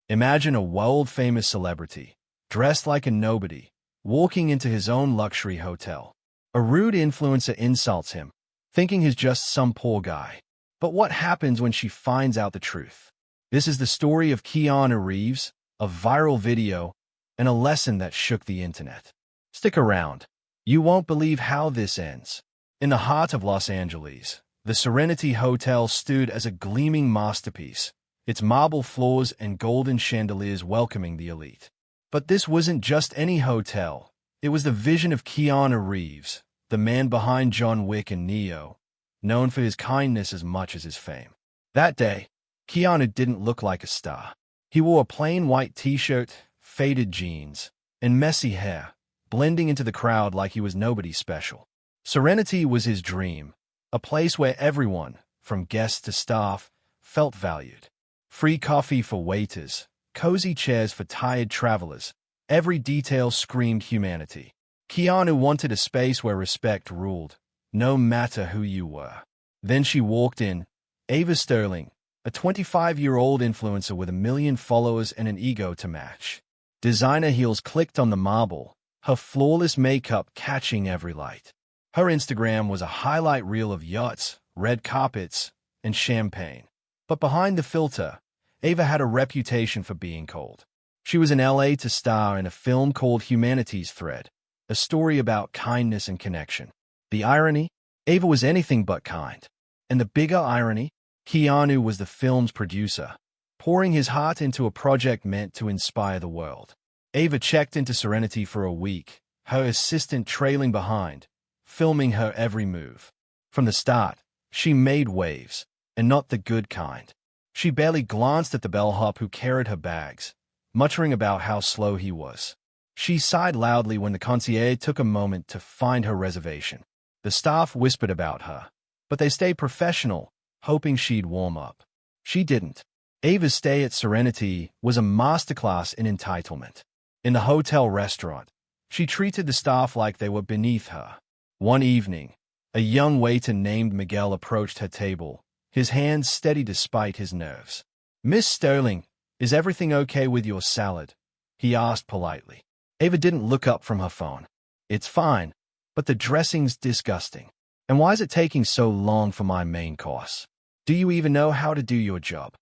Imagine a world-famous celebrity, dressed like a nobody, walking into his own luxury hotel. A rude influencer insults him, thinking he's just some poor guy. But what happens when she finds out the truth? This is the story of Keanu Reeves, a viral video, and a lesson that shook the internet. Stick around. You won't believe how this ends. In the heart of Los Angeles, the Serenity Hotel stood as a gleaming masterpiece, its marble floors and golden chandeliers welcoming the elite. But this wasn't just any hotel. It was the vision of Keanu Reeves, the man behind John Wick and Neo, known for his kindness as much as his fame. That day, Keanu didn't look like a star. He wore a plain white t-shirt, faded jeans, and messy hair, blending into the crowd like he was nobody special. Serenity was his dream, a place where everyone, from guests to staff, felt valued. Free coffee for waiters, cozy chairs for tired travelers, every detail screamed humanity. Keanu wanted a space where respect ruled, no matter who you were. Then she walked in, Ava Sterling, a 25-year-old influencer with 1 million followers and an ego to match. Designer heels clicked on the marble, her flawless makeup catching every light. Her Instagram was a highlight reel of yachts, red carpets, and champagne. But behind the filter, Ava had a reputation for being cold. She was in LA to star in a film called Humanity's Thread, a story about kindness and connection. The irony? Ava was anything but kind. And the bigger irony? Keanu was the film's producer, pouring his heart into a project meant to inspire the world. Ava checked into Serenity for a week, her assistant trailing behind, filming her every move. From the start, she made waves, and not the good kind. She barely glanced at the bellhop who carried her bags, muttering about how slow he was. She sighed loudly when the concierge took a moment to find her reservation. The staff whispered about her, but they stayed professional, hoping she'd warm up. She didn't. Ava's stay at Serenity was a masterclass in entitlement. In the hotel restaurant, she treated the staff like they were beneath her. One evening, a young waiter named Miguel approached her table, his hands steady despite his nerves. "Miss Sterling, is everything okay with your salad?" he asked politely. Ava didn't look up from her phone. "It's fine, but the dressing's disgusting. And why is it taking so long for my main course? Do you even know how to do your job?"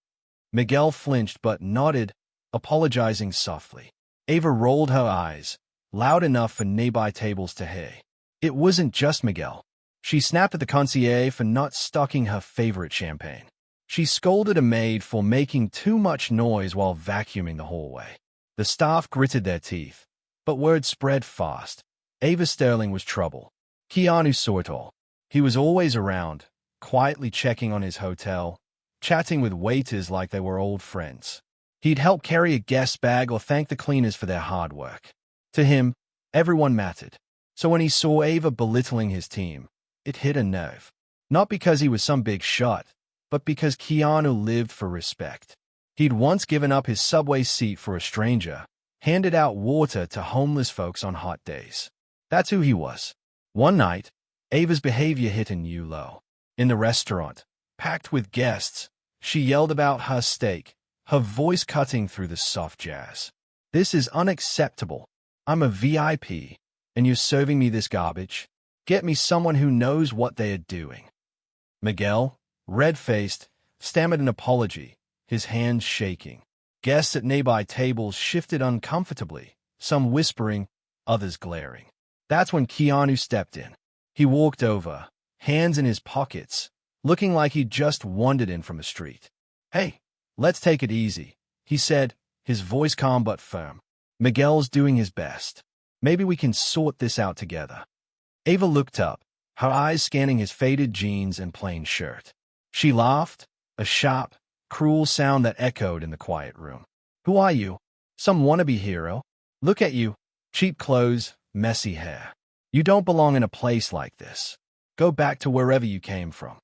Miguel flinched but nodded, apologizing softly. Ava rolled her eyes, loud enough for nearby tables to hear. It wasn't just Miguel. She snapped at the concierge for not stocking her favorite champagne. She scolded a maid for making too much noise while vacuuming the hallway. The staff gritted their teeth, but word spread fast. Ava Sterling was trouble. Keanu saw it all. He was always around, quietly checking on his hotel, chatting with waiters like they were old friends. He'd help carry a guest bag or thank the cleaners for their hard work. To him, everyone mattered. So when he saw Ava belittling his team, it hit a nerve. Not because he was some big shot, but because Keanu lived for respect. He'd once given up his subway seat for a stranger, handed out water to homeless folks on hot days. That's who he was. One night, Ava's behavior hit a new low. In the restaurant, packed with guests, she yelled about her steak, her voice cutting through the soft jazz. "This is unacceptable. I'm a VIP, and you're serving me this garbage? Get me someone who knows what they are doing." Miguel, red-faced, stammered an apology, his hands shaking. Guests at nearby tables shifted uncomfortably, some whispering, others glaring. That's when Keanu stepped in. He walked over, hands in his pockets, looking like he'd just wandered in from the street. "Hey, let's take it easy," he said, his voice calm but firm. "Miguel's doing his best. Maybe we can sort this out together." Ava looked up, her eyes scanning his faded jeans and plain shirt. She laughed, a sharp, cruel sound that echoed in the quiet room. "Who are you? Some wannabe hero? Look at you. Cheap clothes, messy hair. You don't belong in a place like this. Go back to wherever you came from."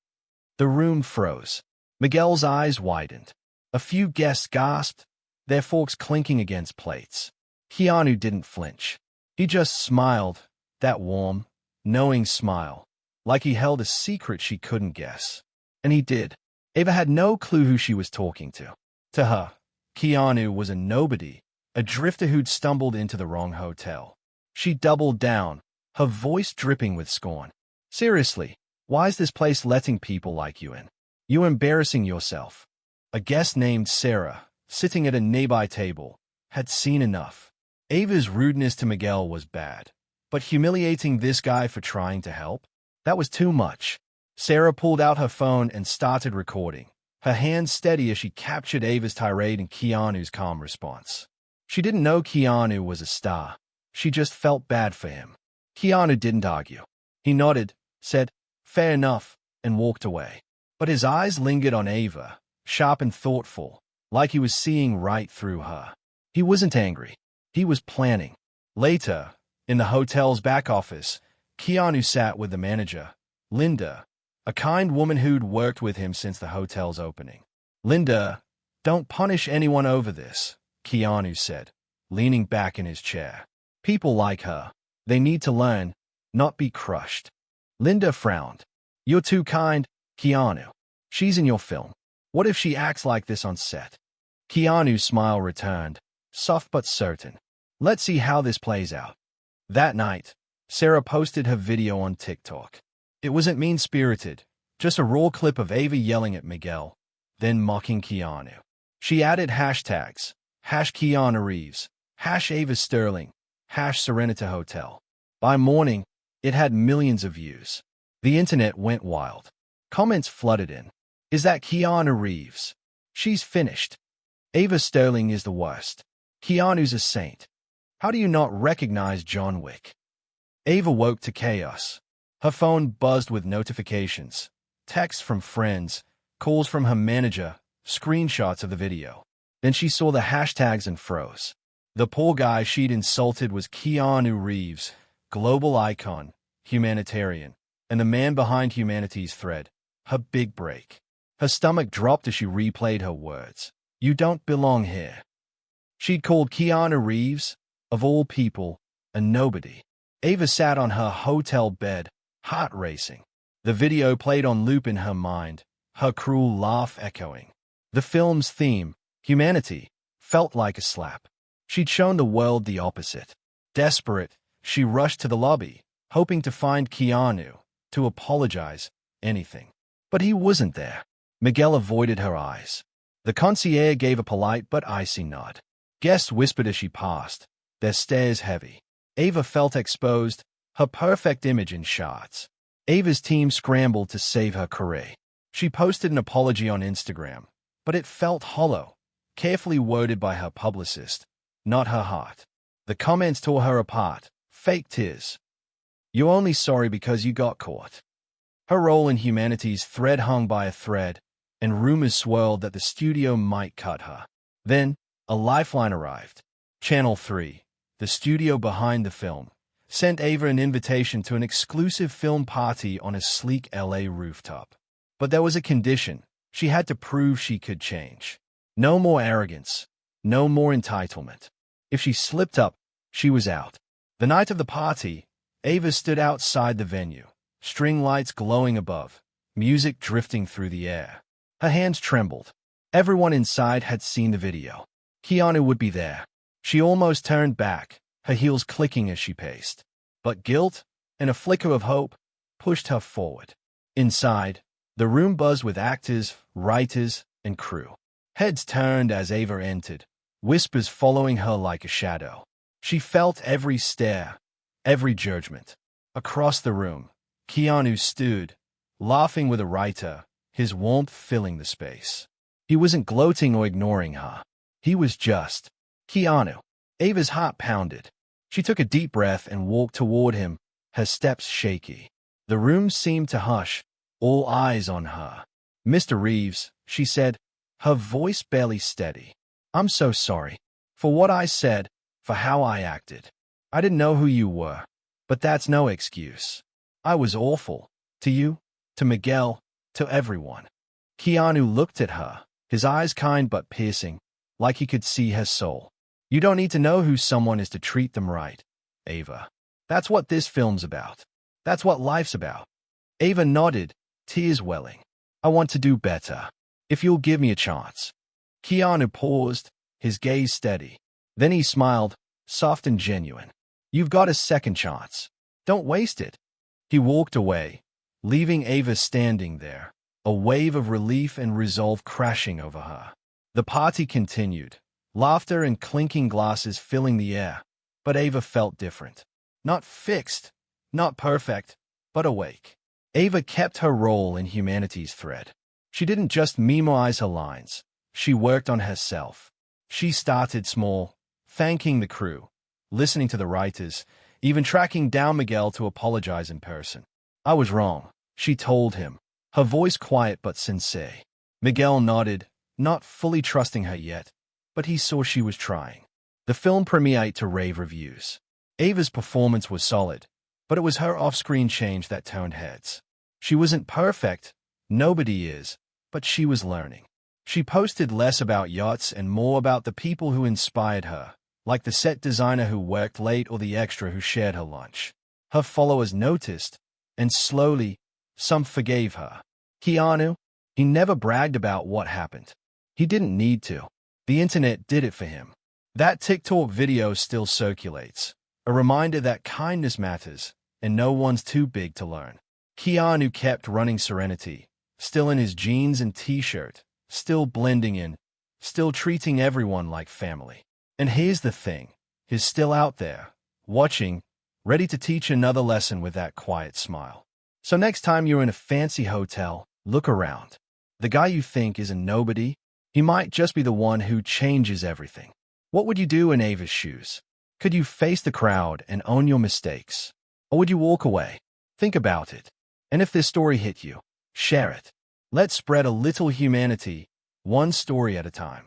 The room froze. Miguel's eyes widened. A few guests gasped, their forks clinking against plates. Keanu didn't flinch. He just smiled, that warm, knowing smile, like he held a secret she couldn't guess. And he did. Ava had no clue who she was talking to. To her, Keanu was a nobody, a drifter who'd stumbled into the wrong hotel. She doubled down, her voice dripping with scorn. Seriously, why is this place letting people like you in? You're embarrassing yourself. A guest named Sarah, sitting at a nearby table, had seen enough. Ava's rudeness to Miguel was bad, but humiliating this guy for trying to help? That was too much. Sarah pulled out her phone and started recording, her hands steady as she captured Ava's tirade and Keanu's calm response. She didn't know Keanu was a star. She just felt bad for him. Keanu didn't argue. He nodded, said, "Fair enough," and walked away. But his eyes lingered on Ava, sharp and thoughtful, like he was seeing right through her. He wasn't angry. He was planning. Later, in the hotel's back office, Keanu sat with the manager, Linda, a kind woman who'd worked with him since the hotel's opening. "Linda, don't punish anyone over this," Keanu said, leaning back in his chair. "People like her, they need to learn, not be crushed." Linda frowned. "You're too kind, Keanu. She's in your film. What if she acts like this on set?" Keanu's smile returned, soft but certain. "Let's see how this plays out." That night, Sarah posted her video on TikTok. It wasn't mean-spirited, just a raw clip of Ava yelling at Miguel, then mocking Keanu. She added hashtags, #Keanu Reeves, #Ava Sterling, #Serenity Hotel. By morning, it had millions of views. The internet went wild. Comments flooded in. "Is that Keanu Reeves? She's finished. Ava Sterling is the worst. Keanu's a saint. How do you not recognize John Wick?" Ava woke to chaos. Her phone buzzed with notifications, texts from friends, calls from her manager, screenshots of the video. Then she saw the hashtags and froze. The poor guy she'd insulted was Keanu Reeves, global icon, humanitarian, and the man behind humanity's thread, her big break. Her stomach dropped as she replayed her words. "You don't belong here." She'd called Keanu Reeves, of all people, a nobody. Ava sat on her hotel bed, heart racing. The video played on loop in her mind, her cruel laugh echoing. The film's theme, humanity, felt like a slap. She'd shown the world the opposite. Desperate, she rushed to the lobby, hoping to find Keanu, to apologize, anything. But he wasn't there. Miguel avoided her eyes. The concierge gave a polite but icy nod. Guests whispered as she passed, their stares heavy. Ava felt exposed, her perfect image in shards. Ava's team scrambled to save her career. She posted an apology on Instagram, but it felt hollow, carefully worded by her publicist, not her heart. The comments tore her apart, fake tears. "You're only sorry because you got caught." Her role in humanity's thread hung by a thread, and rumors swirled that the studio might cut her. Then, a lifeline arrived. Channel 3, the studio behind the film, sent Ava an invitation to an exclusive film party on a sleek LA rooftop. But there was a condition. She had to prove she could change. No more arrogance. No more entitlement. If she slipped up, she was out. The night of the party, Ava stood outside the venue, string lights glowing above, music drifting through the air. Her hands trembled. Everyone inside had seen the video. Keanu would be there. She almost turned back, her heels clicking as she paced. But guilt, and a flicker of hope, pushed her forward. Inside, the room buzzed with actors, writers, and crew. Heads turned as Ava entered, whispers following her like a shadow. She felt every stare, every judgment. Across the room, Keanu stood, laughing with a writer, his warmth filling the space. He wasn't gloating or ignoring her. He was just Keanu. Ava's heart pounded. She took a deep breath and walked toward him, her steps shaky. The room seemed to hush, all eyes on her. "Mr. Reeves," she said, her voice barely steady. "I'm so sorry. For what I said, for how I acted. I didn't know who you were. But that's no excuse. I was awful. To you, to Miguel, to everyone." Keanu looked at her, his eyes kind but piercing, like he could see her soul. "You don't need to know who someone is to treat them right, Ava. That's what this film's about. That's what life's about." Ava nodded, tears welling. "I want to do better. If you'll give me a chance." Keanu paused, his gaze steady. Then he smiled, soft and genuine. You've got a second chance. Don't waste it. He walked away, leaving Ava standing there, a wave of relief and resolve crashing over her. The party continued, laughter and clinking glasses filling the air, but Ava felt different. Not fixed, not perfect, but awake. Ava kept her role in humanity's thread. She didn't just memorize her lines. She worked on herself. She started small, thanking the crew, listening to the writers, even tracking down Miguel to apologize in person. I was wrong, she told him, her voice quiet but sincere. Miguel nodded, not fully trusting her yet, but he saw she was trying. The film premiered to rave reviews. Ava's performance was solid, but it was her off-screen change that turned heads. She wasn't perfect, nobody is, but she was learning. She posted less about yachts and more about the people who inspired her, like the set designer who worked late or the extra who shared her lunch. Her followers noticed, and slowly, some forgave her. Keanu, he never bragged about what happened. He didn't need to. The internet did it for him. That TikTok video still circulates, a reminder that kindness matters, and no one's too big to learn. Keanu kept running Serenity, still in his jeans and t-shirt, still blending in, still treating everyone like family. And here's the thing, he's still out there, watching, ready to teach another lesson with that quiet smile. So next time you're in a fancy hotel, look around. The guy you think is a nobody, he might just be the one who changes everything. What would you do in Ava's shoes? Could you face the crowd and own your mistakes? Or would you walk away? Think about it. And if this story hit you, share it. Let's spread a little humanity, one story at a time.